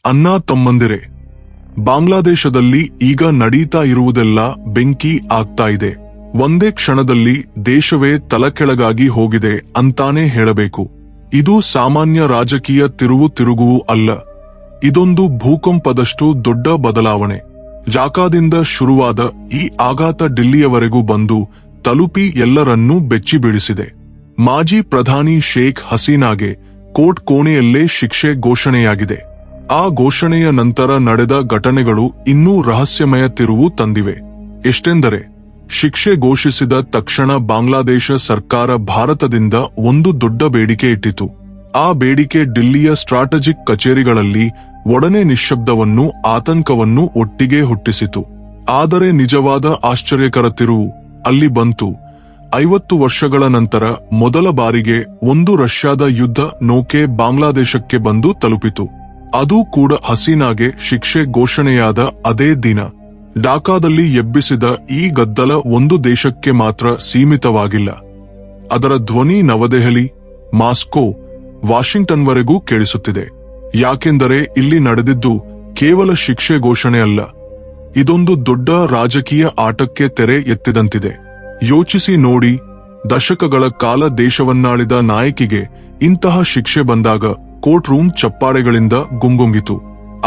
ಅಣ್ಣ ತಮ್ಮಂದಿರೇ, ಬಾಂಗ್ಲಾದೇಶದಲ್ಲಿ ಈಗ ನಡೀತಾ ಇರುವುದೆಲ್ಲ ಬೆಂಕಿ ಆಗ್ತಾ ಇದೆ. ಒಂದೇ ಕ್ಷಣದಲ್ಲಿ ದೇಶವೇ ತಲಕೆಳಗಾಗಿ ಹೋಗಿದೆ ಅಂತಾನೆ ಹೇಳಬೇಕು. ಇದು ಸಾಮಾನ್ಯ ರಾಜಕೀಯ ತಿರುವು ಅಲ್ಲ. ಇದೊಂದು ಭೂಕಂಪದಷ್ಟು ದೊಡ್ಡ ಬದಲಾವಣೆ. ಜಾಕಾದಿಂದ ಶುರುವಾದ ಈ ಆಘಾತ ಡಿಲ್ಲಿಯವರೆಗೂ ಬಂದು ತಲುಪಿ ಎಲ್ಲರನ್ನೂ ಬೆಚ್ಚಿ ಬೀಳಿಸಿದೆ. ಮಾಜಿ ಪ್ರಧಾನಿ ಶೇಖ್ ಹಸೀನಾಗೆ ಕೋರ್ಟ್ ಕೋಣೆಯಲ್ಲೇ ಶಿಕ್ಷೆ ಘೋಷಣೆಯಾಗಿದೆ. ಆ ಘೋಷಣೆಯ ನಂತರ ನಡೆದ ಘಟನೆಗಳು ಇನ್ನೂ ರಹಸ್ಯಮಯ ತಿರುವು ತಂದಿವೆ. ಎಷ್ಟೆಂದರೆ, ಶಿಕ್ಷೆ ಘೋಷಿಸಿದ ತಕ್ಷಣ ಬಾಂಗ್ಲಾದೇಶ ಸರ್ಕಾರ ಭಾರತದಿಂದ ಒಂದು ದೊಡ್ಡ ಬೇಡಿಕೆ ಇಟ್ಟಿತು. ಆ ಬೇಡಿಕೆ ಡಿಲ್ಲಿಯ ಸ್ಟ್ರಾಟಜಿಕ್ ಕಚೇರಿಗಳಲ್ಲಿ ಒಡನೆ ನಿಶ್ಶಬ್ದವನ್ನು, ಆತಂಕವನ್ನು ಒಟ್ಟಿಗೆ ಹುಟ್ಟಿಸಿತು. ಆದರೆ ನಿಜವಾದ ಆಶ್ಚರ್ಯಕರ ತಿರುವು ಅಲ್ಲಿ ಬಂತು. 50 ವರ್ಷಗಳ ನಂತರ ಮೊದಲ ಬಾರಿಗೆ ಒಂದು ರಷ್ಯಾದ ಯುದ್ಧ ನೌಕೆ ಬಾಂಗ್ಲಾದೇಶಕ್ಕೆ ಬಂದು ತಲುಪಿತು. ಅದು ಕೂಡ ಹಸೀನಾಗೆ ಶಿಕ್ಷೆ ಘೋಷಣೆಯಾದ ಅದೇ ದಿನ. ಢಾಕಾದಲ್ಲಿ ಎಬ್ಬಿಸಿದ ಈ ಗದ್ದಲ ಒಂದು ದೇಶಕ್ಕೆ ಮಾತ್ರ ಸೀಮಿತವಾಗಿಲ್ಲ. ಅದರ ಧ್ವನಿ ನವದೆಹಲಿ, ಮಾಸ್ಕೋ, ವಾಷಿಂಗ್ಟನ್ವರೆಗೂ ಕೇಳಿಸುತ್ತಿದೆ. ಯಾಕೆಂದರೆ ಇಲ್ಲಿ ನಡೆದಿದ್ದು ಕೇವಲ ಶಿಕ್ಷೆ ಘೋಷಣೆ ಅಲ್ಲ. ಇದೊಂದು ದೊಡ್ಡ ರಾಜಕೀಯ ಆಟಕ್ಕೆ ತೆರೆ ಎತ್ತಿದಂತಿದೆ. ಯೋಚಿಸಿ ನೋಡಿ, ದಶಕಗಳ ಕಾಲ ದೇಶವನ್ನಾಳಿದ ನಾಯಕಿಗೆ ಇಂತಹ ಶಿಕ್ಷೆ ಬಂದಾಗ ಕೋರ್ಟ್ ರೂಮ್ ಚಪ್ಪಾಳೆಗಳಿಂದ ಗುಂಗುಂಗಿತು.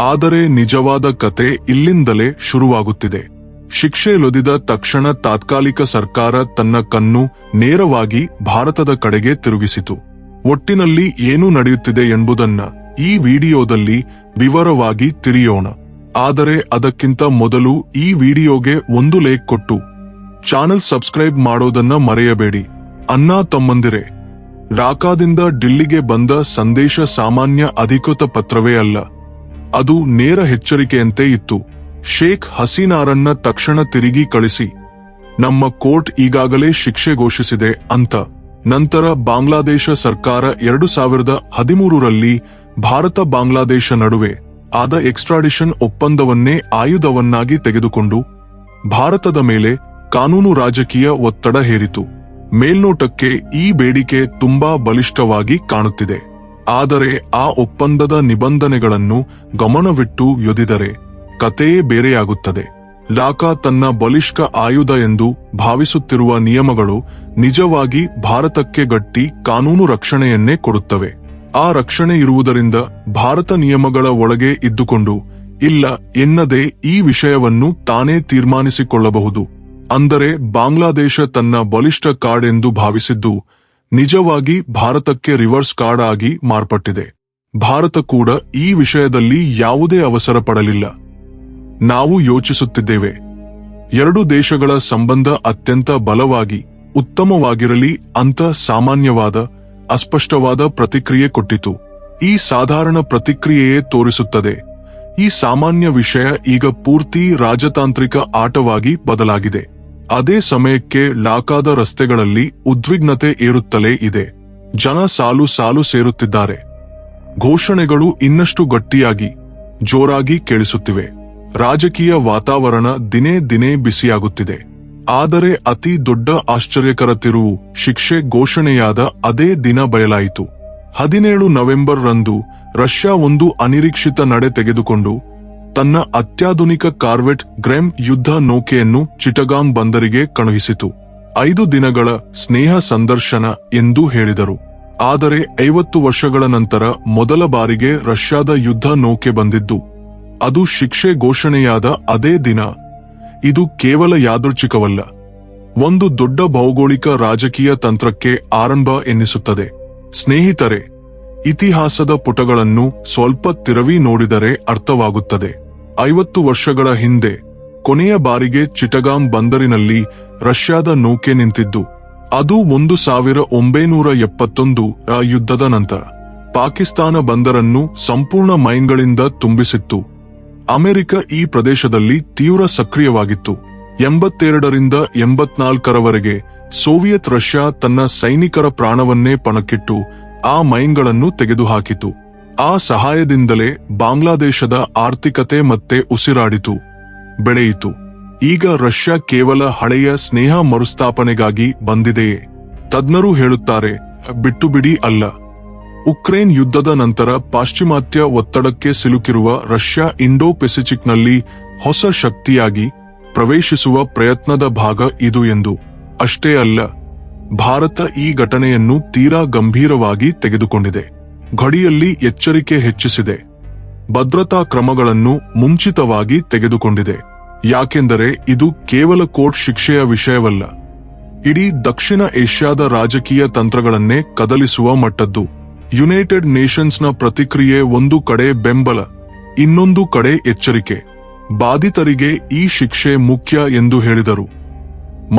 ಆದರೆ ನಿಜವಾದ ಕತೆ ಇಲ್ಲಿಂದಲೇ ಶುರುವಾಗುತ್ತಿದೆ. ಶಿಕ್ಷೆ ಲೊದಿದ ತಕ್ಷಣ ತಾತ್ಕಾಲಿಕ ಸರ್ಕಾರ ತನ್ನ ಕಣ್ಣು ನೇರವಾಗಿ ಭಾರತದ ಕಡೆಗೆ ತಿರುಗಿಸಿತು. ಒಟ್ಟಿನಲ್ಲಿ ಏನು ನಡೆಯುತ್ತಿದೆ ಎಂಬುದನ್ನ ಈ ವಿಡಿಯೋದಲ್ಲಿ ವಿವರವಾಗಿ ತಿಳಿಯೋಣ. ಆದರೆ ಅದಕ್ಕಿಂತ ಮೊದಲು ಈ ವಿಡಿಯೋಗೆ ಒಂದು ಲೈಕ್ ಕೊಟ್ಟು ಚಾನೆಲ್ ಸಬ್ಸ್ಕ್ರೈಬ್ ಮಾಡೋದನ್ನ ಮರೆಯಬೇಡಿ. ಅಣ್ಣ ತಮ್ಮಂದಿರೇ, ಢಾಕಾದಿಂದ ಡಿಲ್ಲಿಗೆ ಬಂದ ಸಂದೇಶ ಸಾಮಾನ್ಯ ಅಧಿಕೃತ ಪತ್ರವೇ ಅಲ್ಲ. ಅದು ನೇರ ಎಚ್ಚರಿಕೆಯಂತೆ ಇತ್ತು. ಶೇಖ್ ಹಸೀನಾರನ್ನ ತಕ್ಷಣ ತಿರುಗಿ ಕಳಿಸಿ, ನಮ್ಮ ಕೋರ್ಟ್ ಈಗಾಗಲೇ ಶಿಕ್ಷೆ ಘೋಷಿಸಿದೆ ಅಂತ. ನಂತರ ಬಾಂಗ್ಲಾದೇಶ ಸರ್ಕಾರ 2013ರಲ್ಲಿ ಭಾರತ ಬಾಂಗ್ಲಾದೇಶ ನಡುವೆ ಆದ ಎಕ್ಸ್ಟ್ರಾಡಿಷನ್ ಒಪ್ಪಂದವನ್ನೇ ಆಯುಧವನ್ನಾಗಿ ತೆಗೆದುಕೊಂಡು ಭಾರತದ ಮೇಲೆ ಕಾನೂನು ರಾಜಕೀಯ ಒತ್ತಡ ಹೇರಿತು. ಮೇಲ್ನೋಟಕ್ಕೆ ಈ ಬೇಡಿಕೆ ತುಂಬಾ ಬಲಿಷ್ಠವಾಗಿ ಕಾಣುತ್ತಿದೆ. ಆದರೆ ಆ ಒಪ್ಪಂದದ ನಿಬಂಧನೆಗಳನ್ನು ಗಮನವಿಟ್ಟು ಯೋಧಿದರೆ ಕತೆಯೇ ಬೇರೆಯಾಗುತ್ತದೆ. ಢಾಕಾ ತನ್ನ ಬಲಿಷ್ಠ ಆಯುಧ ಎಂದು ಭಾವಿಸುತ್ತಿರುವ ನಿಯಮಗಳು ನಿಜವಾಗಿ ಭಾರತಕ್ಕೆ ಗಟ್ಟಿ ಕಾನೂನು ರಕ್ಷಣೆಯನ್ನೇ ಕೊಡುತ್ತವೆ. ಆ ರಕ್ಷಣೆ ಇರುವುದರಿಂದ ಭಾರತ ನಿಯಮಗಳ ಒಳಗೆ ಇದ್ದುಕೊಂಡು ಇಲ್ಲ ಎನ್ನದೇ ಈ ವಿಷಯವನ್ನು ತಾನೇ ತೀರ್ಮಾನಿಸಿಕೊಳ್ಳಬಹುದು. ಅಂದರೆ ಬಾಂಗ್ಲಾದೇಶ ತನ್ನ ಬಲಿಷ್ಠ ಕಾರ್ಡ್ ಎಂದು ಭಾವಿಸಿದ್ದು ನಿಜವಾಗಿ ಭಾರತಕ್ಕೆ ರಿವರ್ಸ್ ಕಾರ್ಡ್ ಆಗಿ ಮಾರ್ಪಟ್ಟಿದೆ. ಭಾರತ ಕೂಡ ಈ ವಿಷಯದಲ್ಲಿ ಯಾವುದೇ ಅವಸರ ಪಡಲಿಲ್ಲ. ನಾವು ಯೋಚಿಸುತ್ತಿದ್ದೇವೆ, ಎರಡು ದೇಶಗಳ ಸಂಬಂಧ ಅತ್ಯಂತ ಬಲವಾಗಿ, ಉತ್ತಮವಾಗಿರಲಿ ಅಂತ ಸಾಮಾನ್ಯವಾದ, ಅಸ್ಪಷ್ಟವಾದ ಪ್ರತಿಕ್ರಿಯೆ ಕೊಟ್ಟಿತು. ಈ ಸಾಧಾರಣ ಪ್ರತಿಕ್ರಿಯೆಯೇ ತೋರಿಸುತ್ತದೆ, ಈ ಸಾಮಾನ್ಯ ವಿಷಯ ಈಗ ಪೂರ್ತಿ ರಾಜತಾಂತ್ರಿಕ ಆಟವಾಗಿ ಬದಲಾಗಿದೆ. ಅದೇ ಸಮಯಕ್ಕೆ ಢಾಕಾದ ರಸ್ತೆಗಳಲ್ಲಿ ಉದ್ವಿಗ್ನತೆ ಏರುತ್ತಲೇ ಇದೆ. ಜನ ಸಾಲು ಸಾಲು ಸೇರುತ್ತಿದ್ದಾರೆ. ಘೋಷಣೆಗಳು ಇನ್ನಷ್ಟು ಗಟ್ಟಿಯಾಗಿ, ಜೋರಾಗಿ ಕೇಳಿಸುತ್ತಿವೆ. ರಾಜಕೀಯ ವಾತಾವರಣ ದಿನೇ ದಿನೇ ಬಿಸಿಯಾಗುತ್ತಿದೆ. ಆದರೆ ಅತಿ ದೊಡ್ಡ ಆಶ್ಚರ್ಯಕರ ತಿರುವು ಶಿಕ್ಷೆ ಘೋಷಣೆಯಾದ ಅದೇ ದಿನ ಬಯಲಾಯಿತು. 17 ನವೆಂಬರ್ ರಂದು ರಷ್ಯಾ ಒಂದು ಅನಿರೀಕ್ಷಿತ ನಡೆ ತೆಗೆದುಕೊಂಡು ತನ್ನ ಅತ್ಯಾಧುನಿಕ ಕಾರ್ವೆಟ್ ಗ್ರೆಮ್ ಯುದ್ಧ ನೌಕೆಯನ್ನು ಚಿಟಗಾಂಗ್ ಬಂದರಿಗೆ ಕಳುಹಿಸಿತು. 5 ದಿನಗಳ ಸ್ನೇಹ ಸಂದರ್ಶನ ಎಂದು ಹೇಳಿದರು. ಆದರೆ 50 ವರ್ಷಗಳ ನಂತರ ಮೊದಲ ಬಾರಿಗೆ ರಷ್ಯಾದ ಯುದ್ಧ ನೌಕೆ ಬಂದಿದ್ದು ಅದು ಶಿಕ್ಷೆ ಘೋಷಣೆಯಾದ ಅದೇ ದಿನ. ಇದು ಕೇವಲ ಯಾದೃಚ್ಛಿಕವಲ್ಲ, ಒಂದು ದೊಡ್ಡ ಭೌಗೋಳಿಕ ರಾಜಕೀಯ ತಂತ್ರಕ್ಕೆ ಆರಂಭ ಎನ್ನಿಸುತ್ತದೆ. ಸ್ನೇಹಿತರೆ, ಇತಿಹಾಸದ ಪುಟಗಳನ್ನು ಸ್ವಲ್ಪ ತಿರುವಿ ನೋಡಿದರೆ ಅರ್ಥವಾಗುತ್ತದೆ. 50 ವರ್ಷಗಳ ಹಿಂದೆ ಕೊನೆಯ ಬಾರಿಗೆ ಚಿಟಗಾಂಗ್ ಬಂದರಿನಲ್ಲಿ ರಷ್ಯಾದ ನೌಕೆ ನಿಂತಿದ್ದು ಅದು 1971 ಯುದ್ಧದ ನಂತರ. ಪಾಕಿಸ್ತಾನ ಬಂದರನ್ನು ಸಂಪೂರ್ಣ ಮೈನ್ಗಳಿಂದ ತುಂಬಿಸಿತ್ತು. ಅಮೆರಿಕ ಈ ಪ್ರದೇಶದಲ್ಲಿ ತೀವ್ರ ಸಕ್ರಿಯವಾಗಿತ್ತು. 82ರಿಂದ 84ರವರೆಗೆ ಸೋವಿಯತ್ ರಷ್ಯಾ ತನ್ನ ಸೈನಿಕರ ಪ್ರಾಣವನ್ನೇ ಪಣಕ್ಕಿಟ್ಟು ಆ ಮೈನ್ಗಳನ್ನು ತೆಗೆದುಹಾಕಿತು. ಆ ಸಹಾಯದಿಂದಲೇ ಬಾಂಗ್ಲಾದೇಶದ ಆರ್ಥಿಕತೆ ಮತ್ತೆ ಉಸಿರಾಡಿತು, ಬೆಳೆಯಿತು. ಈಗ ರಷ್ಯಾ ಕೇವಲ ಹಳೆಯ ಸ್ನೇಹ ಮರುಸ್ಥಾಪನೆಗಾಗಿ ಬಂದಿದೆಯೇ? ತಜ್ಞರು ಹೇಳುತ್ತಾರೆ, ಬಿಟ್ಟುಬಿಡಿ ಅಲ್ಲ. ಉಕ್ರೇನ್ ಯುದ್ಧದ ನಂತರ ಪಾಶ್ಚಿಮಾತ್ಯ ಒತ್ತಡಕ್ಕೆ ಸಿಲುಕಿರುವ ರಷ್ಯಾ ಇಂಡೋ ಪೆಸಿಫಿಕ್ನಲ್ಲಿ ಹೊಸ ಶಕ್ತಿಯಾಗಿ ಪ್ರವೇಶಿಸುವ ಪ್ರಯತ್ನದ ಭಾಗ ಇದು ಎಂದು. ಅಷ್ಟೇ ಅಲ್ಲ, ಭಾರತ ಈ ಘಟನೆಯನ್ನು ತೀರಾ ಗಂಭೀರವಾಗಿ ತೆಗೆದುಕೊಂಡಿದೆ. ಗಡಿಯಲ್ಲಿ ಎಚ್ಚರಿಕೆ ಹೆಚ್ಚಿಸಿದೆ. ಭದ್ರತಾ ಕ್ರಮಗಳನ್ನು ಮುಂಚಿತವಾಗಿ ತೆಗೆದುಕೊಂಡಿದೆ. ಯಾಕೆಂದರೆ ಇದು ಕೇವಲ ಕೋರ್ಟ್ ಶಿಕ್ಷೆಯ ವಿಷಯವಲ್ಲ, ಇಡೀ ದಕ್ಷಿಣ ಏಷ್ಯಾದ ರಾಜಕೀಯ ತಂತ್ರಗಳನ್ನೇ ಕದಲಿಸುವ ಮಟ್ಟದ್ದು. ಯುನೈಟೆಡ್ ನೇಷನ್ಸ್ನ ಪ್ರತಿಕ್ರಿಯೆ ಒಂದು ಕಡೆ ಬೆಂಬಲ, ಇನ್ನೊಂದು ಕಡೆ ಎಚ್ಚರಿಕೆ. ಬಾಧಿತರಿಗೆ ಈ ಶಿಕ್ಷೆ ಮುಖ್ಯ ಎಂದು ಹೇಳಿದರು.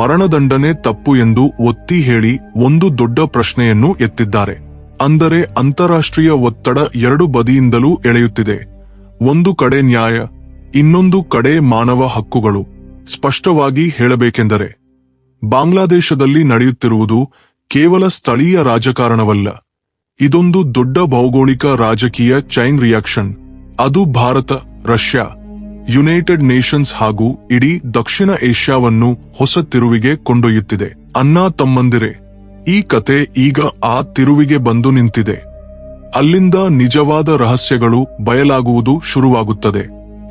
ಮರಣದಂಡನೆ ತಪ್ಪು ಎಂದು ಒತ್ತಿ ಹೇಳಿ ಒಂದು ದೊಡ್ಡ ಪ್ರಶ್ನೆಯನ್ನು ಎತ್ತಿದ್ದಾರೆ. ಅಂದರೆ ಅಂತಾರಾಷ್ಟ್ರೀಯ ಒತ್ತಡ ಎರಡು ಬದಿಯಿಂದಲೂ ಎಳೆಯುತ್ತಿದೆ. ಒಂದು ಕಡೆ ನ್ಯಾಯ, ಇನ್ನೊಂದು ಕಡೆ ಮಾನವ ಹಕ್ಕುಗಳು. ಸ್ಪಷ್ಟವಾಗಿ ಹೇಳಬೇಕೆಂದರೆ ಬಾಂಗ್ಲಾದೇಶದಲ್ಲಿ ನಡೆಯುತ್ತಿರುವುದು ಕೇವಲ ಸ್ಥಳೀಯ ರಾಜಕಾರಣವಲ್ಲ, ಇದೊಂದು ದೊಡ್ಡ ಭೌಗೋಳಿಕ ರಾಜಕೀಯ ಚೈನ್ ರಿಯಾಕ್ಷನ್. ಅದು ಭಾರತ, ರಷ್ಯಾ, ಯುನೈಟೆಡ್ ನೇಷನ್ಸ್ ಹಾಗೂ ಇಡೀ ದಕ್ಷಿಣ ಏಷ್ಯಾವನ್ನು ಹೊಸ ತಿರುವಿಗೆ ಕೊಂಡೊಯ್ಯುತ್ತಿದೆ. ಅಣ್ಣ ತಮ್ಮಂದಿರೇ, ಈ ಕತೆ ಈಗ ಆ ತಿರುವಿಗೆ ಬಂದು ನಿಂತಿದೆ. ಅಲ್ಲಿಂದ ನಿಜವಾದ ರಹಸ್ಯಗಳು ಬಯಲಾಗುವುದು ಶುರುವಾಗುತ್ತದೆ.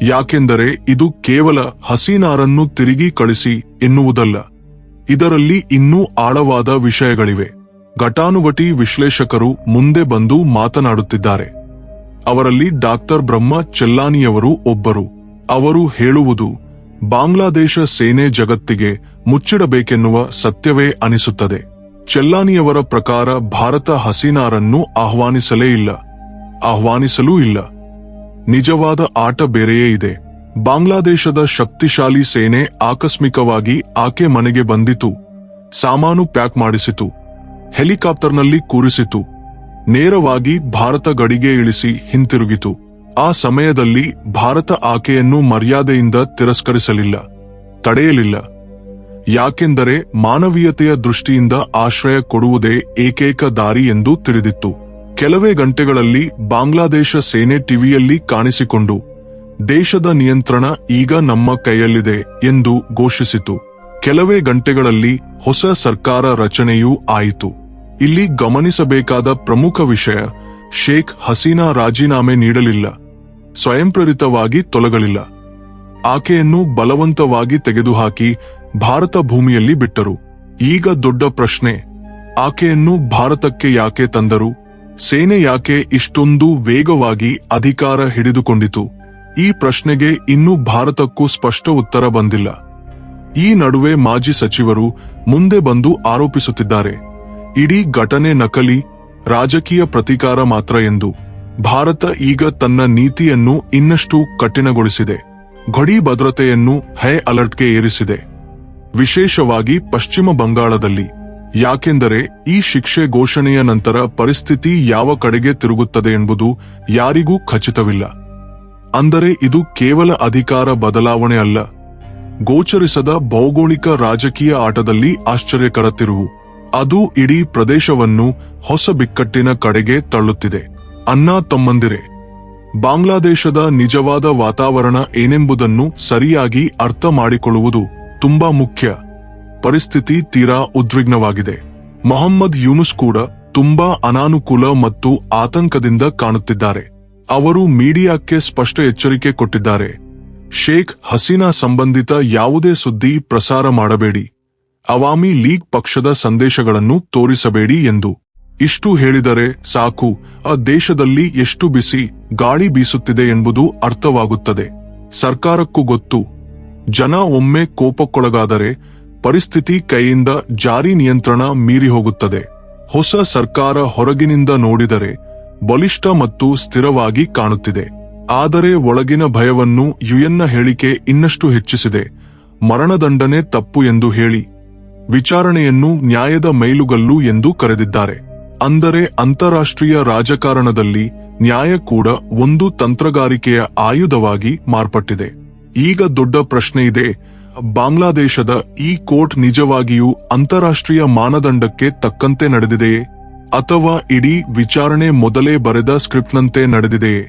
ಯಾಕೆಂದರೆ ಇದು ಕೇವಲ ಹಸೀನಾರನ್ನು ತಿರುಗಿ ಕಳಿಸಿ ಎನ್ನುವುದಲ್ಲ, ಇದರಲ್ಲಿ ಇನ್ನೂ ಆಳವಾದ ವಿಷಯಗಳಿವೆ. ಘಟಾನುಘಟಿ ವಿಶ್ಲೇಷಕರು ಮುಂದೆ ಬಂದು ಮಾತನಾಡುತ್ತಿದ್ದಾರೆ. ಅವರಲ್ಲಿ ಡಾಕ್ಟರ್ ಬ್ರಹ್ಮ ಚೆಲ್ಲಾನಿಯವರು ಒಬ್ಬರು. ಅವರು ಹೇಳುವುದು ಬಾಂಗ್ಲಾದೇಶ ಸೇನೆ ಜಗತ್ತಿಗೆ ಮುಚ್ಚಿಡಬೇಕೆನ್ನುವ ಸತ್ಯವೇ ಅನಿಸುತ್ತದೆ. ಚೆಲ್ಲಾನಿಯವರ ಪ್ರಕಾರ ಭಾರತ ಹಸೀನಾರನ್ನು ಆಹ್ವಾನಿಸಲೇ ಇಲ್ಲ, ಆಹ್ವಾನಿಸಲೂ ಇಲ್ಲ. ನಿಜವಾದ ಆಟ ಬೇರೆಯೇ ಇದೆ. ಬಾಂಗ್ಲಾದೇಶದ ಶಕ್ತಿಶಾಲಿ ಸೇನೆ ಆಕಸ್ಮಿಕವಾಗಿ ಆಕೆ ಮನೆಗೆ ಬಂದಿತು, ಸಾಮಾನು ಪ್ಯಾಕ್ ಮಾಡಿಸಿತು, ಹೆಲಿಕಾಪ್ಟರ್ನಲ್ಲಿ ಕೂರಿಸಿತು, ನೇರವಾಗಿ ಭಾರತ ಗಡಿಗೆ ಇಳಿಸಿ ಹಿಂತಿರುಗಿತು. ಆ ಸಮಯದಲ್ಲಿ ಭಾರತ ಆಕೆಯನ್ನು ಮರ್ಯಾದೆಯಿಂದ ತಿರಸ್ಕರಿಸಲಿಲ್ಲ, ತಡೆಯಲಿಲ್ಲ. ಯಾಕೆಂದರೆ ಮಾನವೀಯತೆಯ ದೃಷ್ಟಿಯಿಂದ ಆಶ್ರಯ ಕೊಡುವುದೇ ಏಕೈಕ ದಾರಿ ಎಂದು ತಿಳಿದಿತ್ತು. ಕೆಲವೇ ಗಂಟೆಗಳಲ್ಲಿ ಬಾಂಗ್ಲಾದೇಶ ಸೇನೆ ಟಿವಿಯಲ್ಲಿ ಕಾಣಿಸಿಕೊಂಡು ದೇಶದ ನಿಯಂತ್ರಣ ಈಗ ನಮ್ಮ ಕೈಯಲ್ಲಿದೆ ಎಂದು ಘೋಷಿಸಿತು. ಕೆಲವೇ ಗಂಟೆಗಳಲ್ಲಿ ಹೊಸ ಸರ್ಕಾರ ರಚನೆಯೂ ಆಯಿತು. ಇಲ್ಲಿ ಗಮನಿಸಬೇಕಾದ ಪ್ರಮುಖ ವಿಷಯ, ಶೇಖ್ ಹಸೀನಾ ರಾಜೀನಾಮೆ ನೀಡಲಿಲ್ಲ, ಸ್ವಯಂಪ್ರೇರಿತವಾಗಿ ತೊಲಗಲಿಲ್ಲ. ಆಕೆಯನ್ನು ಬಲವಂತವಾಗಿ ತೆಗೆದುಹಾಕಿ ಭಾರತ ಭೂಮಿಯಲ್ಲಿ ಬಿಟ್ಟರು. ಈಗ ದೊಡ್ಡ ಪ್ರಶ್ನೆ, ಆಕೆಯನ್ನು ಭಾರತಕ್ಕೆ ಯಾಕೆ ತಂದರು? ಸೇನೆ ಯಾಕೆ ಇಷ್ಟೊಂದು ವೇಗವಾಗಿ ಅಧಿಕಾರ ಹಿಡಿದುಕೊಂಡಿತು? ಈ ಪ್ರಶ್ನೆಗೆ ಇನ್ನೂ ಭಾರತಕ್ಕೂ ಸ್ಪಷ್ಟ ಉತ್ತರ ಬಂದಿಲ್ಲ. ಈ ನಡುವೆ ಮಾಜಿ ಸಚಿವರು ಮುಂದೆ ಬಂದು ಆರೋಪಿಸುತ್ತಿದ್ದಾರೆ, ಇಡೀ ಘಟನೆ ನಕಲಿ ರಾಜಕೀಯ ಪ್ರತೀಕಾರ ಮಾತ್ರ ಎಂದು. ಭಾರತ ಈಗ ತನ್ನ ನೀತಿಯನ್ನು ಇನ್ನಷ್ಟು ಕಠಿಣಗೊಳಿಸಿದೆ. ಗಡಿ ಭದ್ರತೆಯನ್ನು ಹೈ ಅಲರ್ಟ್ಗೆ ಏರಿಸಿದೆ, ವಿಶೇಷವಾಗಿ ಪಶ್ಚಿಮ ಬಂಗಾಳದಲ್ಲಿ. ಯಾಕೆಂದರೆ ಈ ಶಿಕ್ಷೆ ಘೋಷಣೆಯ ನಂತರ ಪರಿಸ್ಥಿತಿ ಯಾವ ಕಡೆಗೆ ತಿರುಗುತ್ತದೆ ಎಂಬುದು ಯಾರಿಗೂ ಖಚಿತವಿಲ್ಲ. ಅಂದರೆ ಇದು ಕೇವಲ ಅಧಿಕಾರ ಬದಲಾವಣೆ ಅಲ್ಲ, ಗೋಚರಿಸದ ಭೌಗೋಳಿಕ ರಾಜಕೀಯ ಆಟದಲ್ಲಿ ಆಶ್ಚರ್ಯಕರ ತಿರುವು. ಅದು ಇಡೀ ಪ್ರದೇಶವನ್ನು ಹೊಸ ಬಿಕ್ಕಟ್ಟಿನ ಕಡೆಗೆ ತಳ್ಳುತ್ತಿದೆ. ಅಣ್ಣ ತಮ್ಮಂದಿರೇ, ಬಾಂಗ್ಲಾದೇಶದ ನಿಜವಾದ ವಾತಾವರಣ ಏನೆಂಬುದನ್ನು ಸರಿಯಾಗಿ ಅರ್ಥ ಮಾಡಿಕೊಳ್ಳುವುದು ತುಂಬಾ ಮುಖ್ಯ. ಪರಿಸ್ಥಿತಿ ತೀರಾ ಉದ್ವಿಗ್ನವಾಗಿದೆ. ಮೊಹಮ್ಮದ್ ಯೂನುಸ್ ಕೂಡ ತುಂಬಾ ಅನಾನುಕೂಲ ಮತ್ತು ಆತಂಕದಿಂದ ಕಾಣುತ್ತಿದ್ದಾರೆ. ಅವರು ಮೀಡಿಯಾಕ್ಕೆ ಸ್ಪಷ್ಟ ಎಚ್ಚರಿಕೆ ಕೊಟ್ಟಿದ್ದಾರೆ, ಶೇಖ್ ಹಸೀನಾ ಸಂಬಂಧಿತ ಯಾವುದೇ ಸುದ್ದಿ ಪ್ರಸಾರ ಮಾಡಬೇಡಿ, ಅವಾಮಿ ಲೀಗ್ ಪಕ್ಷದ ಸಂದೇಶಗಳನ್ನು ತೋರಿಸಬೇಡಿ ಎಂದು. ಇಷ್ಟು ಹೇಳಿದರೆ ಸಾಕು, ಆ ದೇಶದಲ್ಲಿ ಎಷ್ಟು ಬಿಸಿ ಗಾಳಿ ಬೀಸುತ್ತಿದೆ ಎಂಬುದು ಅರ್ಥವಾಗುತ್ತದೆ. ಸರ್ಕಾರಕ್ಕೂ ಗೊತ್ತು, ಜನ ಒಮ್ಮೆ ಕೋಪಕ್ಕೊಳಗಾದರೆ ಪರಿಸ್ಥಿತಿ ಕೈಯಿಂದ ಜಾರಿ ನಿಯಂತ್ರಣ ಮೀರಿ ಹೋಗುತ್ತದೆ. ಹೊಸ ಸರ್ಕಾರ ಹೊರಗಿನಿಂದ ನೋಡಿದರೆ ಬಲಿಷ್ಠ ಮತ್ತು ಸ್ಥಿರವಾಗಿ ಕಾಣುತ್ತಿದೆ. ಆದರೆ ಒಳಗಿನ ಭಯವನ್ನು ಯುಎನ್ನ ಹೇಳಿಕೆ ಇನ್ನಷ್ಟು ಹೆಚ್ಚಿಸಿದೆ. ಮರಣದಂಡನೆ ತಪ್ಪು ಎಂದು ಹೇಳಿ ವಿಚಾರಣೆಯನ್ನು ನ್ಯಾಯದ ಮೈಲುಗಲ್ಲು ಎಂದು ಕರೆದಿದ್ದಾರೆ. ಅಂದರೆ ಅಂತಾರಾಷ್ಟ್ರೀಯ ರಾಜಕಾರಣದಲ್ಲಿ ನ್ಯಾಯ ಕೂಡ ಒಂದು ತಂತ್ರಗಾರಿಕೆಯ ಆಯುಧವಾಗಿ ಮಾರ್ಪಟ್ಟಿದೆ. ಈಗ ದೊಡ್ಡ ಪ್ರಶ್ನೆ ಇದೆ, ಬಾಂಗ್ಲಾದೇಶದ ಈ ಕೋರ್ಟ್ ನಿಜವಾಗಿಯೂ ಅಂತಾರಾಷ್ಟ್ರೀಯ ಮಾನದಂಡಕ್ಕೆ ತಕ್ಕಂತೆ ನಡೆದಿದೆಯೇ, ಅಥವಾ ಇಡೀ ವಿಚಾರಣೆ ಮೊದಲೇ ಬರೆದ ಸ್ಕ್ರಿಪ್ಟ್ನಂತೆ ನಡೆದಿದೆಯೇ?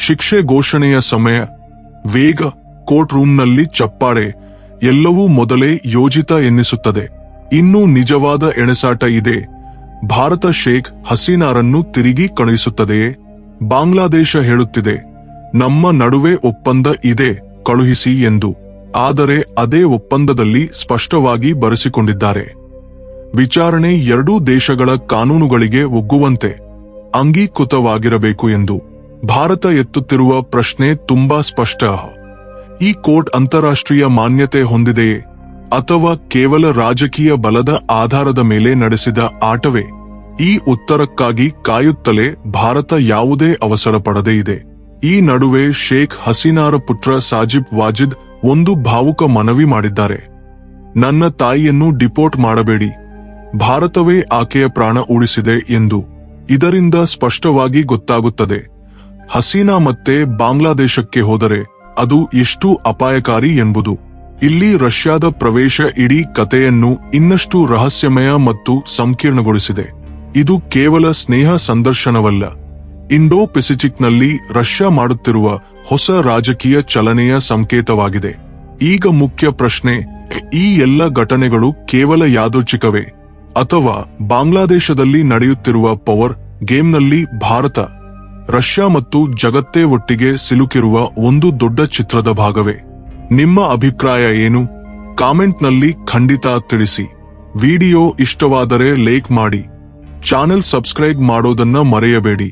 ಶಿಕ್ಷೆ ಘೋಷಣೆಯ ಸಮಯ, ವೇಗ, ಕೋರ್ಟ್ ರೂಮ್ನಲ್ಲಿ ಚಪ್ಪಾಳೆ ಎಲ್ಲವೂ ಮೊದಲೇ ಯೋಜಿತ ಎನ್ನಿಸುತ್ತದೆ. ಇನ್ನೂ ನಿಜವಾದ ಎಣೆಸಾಟ ಇದೆ. ಭಾರತ ಶೇಖ್ ಹಸೀನಾರನ್ನು ತಿರುಗಿ ಕಳುಹಿಸುತ್ತದೆಯೇ? ಬಾಂಗ್ಲಾದೇಶ ಹೇಳುತ್ತಿದೆ, ನಮ್ಮ ನಡುವೆ ಒಪ್ಪಂದ ಇದೆ, ಕಳುಹಿಸಿ ಎಂದು. ಆದರೆ ಅದೇ ಒಪ್ಪಂದದಲ್ಲಿ ಸ್ಪಷ್ಟವಾಗಿ ಬರೆಸಿಕೊಂಡಿದ್ದಾರೆ, ವಿಚಾರಣೆ ಎರಡೂ ದೇಶಗಳ ಕಾನೂನುಗಳಿಗೆ ಒಗ್ಗುವಂತೆ ಅಂಗೀಕೃತವಾಗಿರಬೇಕು ಎಂದು. ಭಾರತ ಎತ್ತುತ್ತಿರುವ ಪ್ರಶ್ನೆ ತುಂಬಾ ಸ್ಪಷ್ಟ. ಈ ಕೋರ್ಟ್ ಅಂತಾರಾಷ್ಟ್ರೀಯ ಮಾನ್ಯತೆ ಹೊಂದಿದೆಯೇ ಅಥವಾ ಕೇವಲ ರಾಜಕೀಯ ಬಲದ ಆಧಾರದ ಮೇಲೆ ನಡೆಸಿದ ಆಟವೇ? ಈ ಉತ್ತರಕ್ಕಾಗಿ ಕಾಯುತ್ತಲೇ ಭಾರತ ಯಾವುದೇ ಅವಸರ ಪಡದೇ ಇದೆ. ಈ ನಡುವೆ ಶೇಖ್ ಹಸೀನಾರ ಪುತ್ರ ಸಾಜಿಬ್ ವಾಜಿದ್ ಒಂದು ಭಾವುಕ ಮನವಿ ಮಾಡಿದ್ದಾರೆ. ನನ್ನ ತಾಯಿಯನ್ನು ಡಿಪೋರ್ಟ್ ಮಾಡಬೇಡಿ, ಭಾರತವೇ ಆಕೆಯ ಪ್ರಾಣ ಉಳಿಸಿದೆ ಎಂದು. ಇದರಿಂದ ಸ್ಪಷ್ಟವಾಗಿ ಗೊತ್ತಾಗುತ್ತದೆ, ಹಸೀನಾ ಮತ್ತೆ ಬಾಂಗ್ಲಾದೇಶಕ್ಕೆ ಹೋದರೆ ಅದು ಎಷ್ಟು ಅಪಾಯಕಾರಿ ಎಂಬುದು. ಇಲ್ಲಿ ರಷ್ಯಾದ ಪ್ರವೇಶ ಇಡೀ ಕಥೆಯನ್ನು ಇನ್ನಷ್ಟು ರಹಸ್ಯಮಯ ಮತ್ತು ಸಂಕೀರ್ಣಗೊಳಿಸಿದೆ. ಇದು ಕೇವಲ ಸ್ನೇಹ ಸಂದರ್ಶನವಲ್ಲ, ಇಂಡೋ ಪೆಸಿಫಿಕ್ನಲ್ಲಿ ರಷ್ಯಾ ಮಾಡುತ್ತಿರುವ ಹೊಸ ರಾಜಕೀಯ ಚಲನೆಯ ಸಂಕೇತವಾಗಿದೆ. ಈಗ ಮುಖ್ಯ ಪ್ರಶ್ನೆ, ಈ ಎಲ್ಲ ಘಟನೆಗಳು ಕೇವಲ ಯಾದೃಚ್ಛಿಕವೇ ಅಥವಾ ಬಾಂಗ್ಲಾದೇಶದಲ್ಲಿ ನಡೆಯುತ್ತಿರುವ ಪವರ್ ಗೇಮ್ನಲ್ಲಿ ಭಾರತ, ರಷ್ಯಾ ಮತ್ತು ಜಗತ್ತೇ ಒಟ್ಟಿಗೆ ಸಿಲುಕಿರುವ ಒಂದು ದೊಡ್ಡ ಚಿತ್ರದ ಭಾಗವೇ? ನಿಮ್ಮ ಅಭಿಪ್ರಾಯ ಏನು? ಕಾಮೆಂಟ್ನಲ್ಲಿ ಖಂಡಿತ ತಿಳಿಸಿ. ವಿಡಿಯೋ ಇಷ್ಟವಾದರೆ ಲೈಕ್ ಮಾಡಿ, ಚಾನೆಲ್ ಸಬ್ಸ್ಕ್ರೈಬ್ ಮಾಡೋದನ್ನ ಮರೆಯಬೇಡಿ.